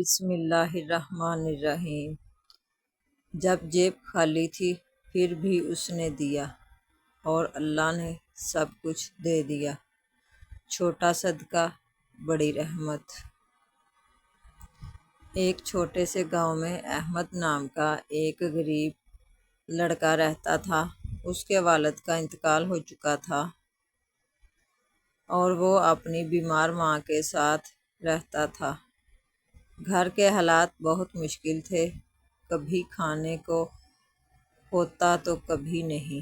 بسم اللہ الرحمن الرحیم۔ جب جیب خالی تھی پھر بھی اس نے دیا، اور اللہ نے سب کچھ دے دیا۔ چھوٹا صدقہ بڑی رحمت۔ ایک چھوٹے سے گاؤں میں احمد نام کا ایک غریب لڑکا رہتا تھا۔ اس کے والد کا انتقال ہو چکا تھا اور وہ اپنی بیمار ماں کے ساتھ رہتا تھا۔ گھر کے حالات بہت مشکل تھے، کبھی کھانے کو ہوتا تو کبھی نہیں۔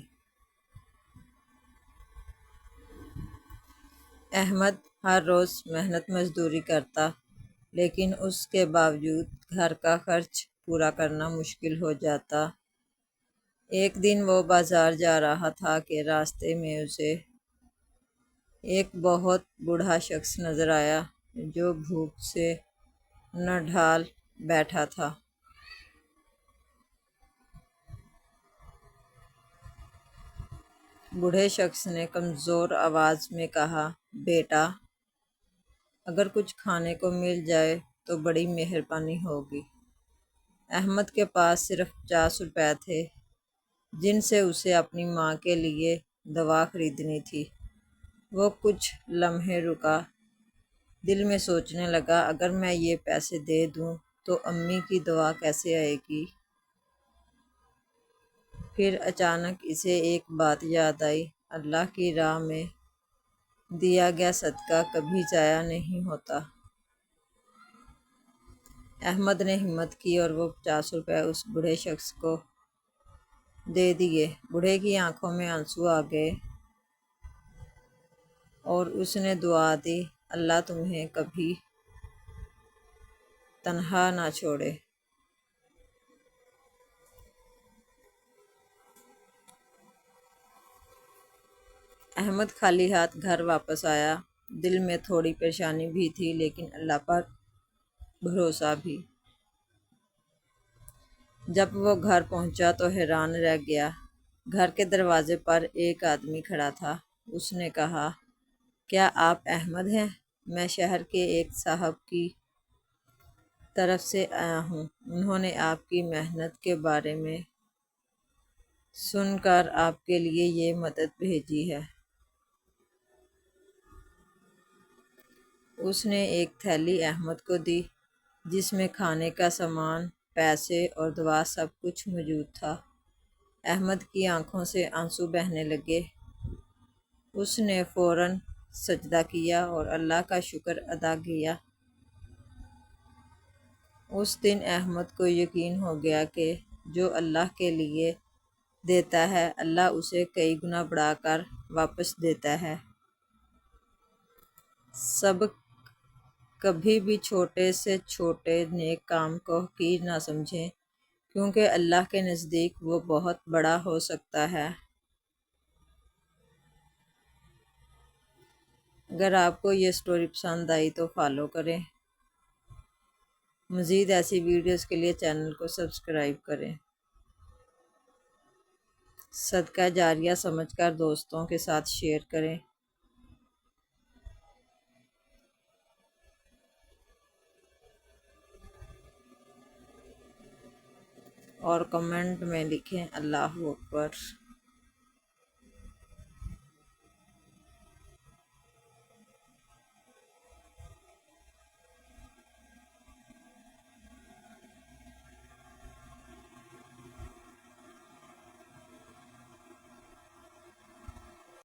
احمد ہر روز محنت مزدوری کرتا، لیکن اس کے باوجود گھر کا خرچ پورا کرنا مشکل ہو جاتا۔ ایک دن وہ بازار جا رہا تھا کہ راستے میں اسے ایک بہت بوڑھا شخص نظر آیا جو بھوک سے نڈھال بیٹھا تھا۔ بوڑھے شخص نے کمزور آواز میں کہا، بیٹا، اگر کچھ کھانے کو مل جائے تو بڑی مہربانی ہوگی۔ احمد کے پاس صرف 50 روپے تھے، جن سے اسے اپنی ماں کے لیے دوا خریدنی تھی۔ وہ کچھ لمحے رکا، دل میں سوچنے لگا، اگر میں یہ پیسے دے دوں تو امی کی دوا کیسے آئے گی؟ پھر اچانک اسے ایک بات یاد آئی، اللہ کی راہ میں دیا گیا صدقہ کبھی ضائع نہیں ہوتا۔ احمد نے ہمت کی اور وہ 50 روپے اس بوڑھے شخص کو دے دیے۔ بوڑھے کی آنکھوں میں آنسو آ گئے اور اس نے دعا دی، اللہ تمہیں کبھی تنہا نہ چھوڑے۔ احمد خالی ہاتھ گھر واپس آیا۔ دل میں تھوڑی پریشانی بھی تھی، لیکن اللہ پر بھروسہ بھی۔ جب وہ گھر پہنچا تو حیران رہ گیا۔ گھر کے دروازے پر ایک آدمی کھڑا تھا۔ اس نے کہا، کیا آپ احمد ہیں؟ میں شہر کے ایک صاحب کی طرف سے آیا ہوں۔ انہوں نے آپ کی محنت کے بارے میں سن کر آپ کے لیے یہ مدد بھیجی ہے۔ اس نے ایک تھیلی احمد کو دی، جس میں کھانے کا سامان، پیسے اور دوا سب کچھ موجود تھا۔ احمد کی آنکھوں سے آنسو بہنے لگے۔ اس نے فوراً سجدہ کیا اور اللہ کا شکر ادا کیا۔ اس دن احمد کو یقین ہو گیا کہ جو اللہ کے لیے دیتا ہے، اللہ اسے کئی گنا بڑھا کر واپس دیتا ہے۔ سبق: کبھی بھی چھوٹے سے چھوٹے نیک کام کو حقیر نہ سمجھیں، کیونکہ اللہ کے نزدیک وہ بہت بڑا ہو سکتا ہے۔ اگر آپ کو یہ سٹوری پسند آئی تو فالو کریں۔ مزید ایسی ویڈیوز کے لیے چینل کو سبسکرائب کریں۔ صدقہ جاریہ سمجھ کر دوستوں کے ساتھ شیئر کریں اور کمنٹ میں لکھیں، اللہ اکبر۔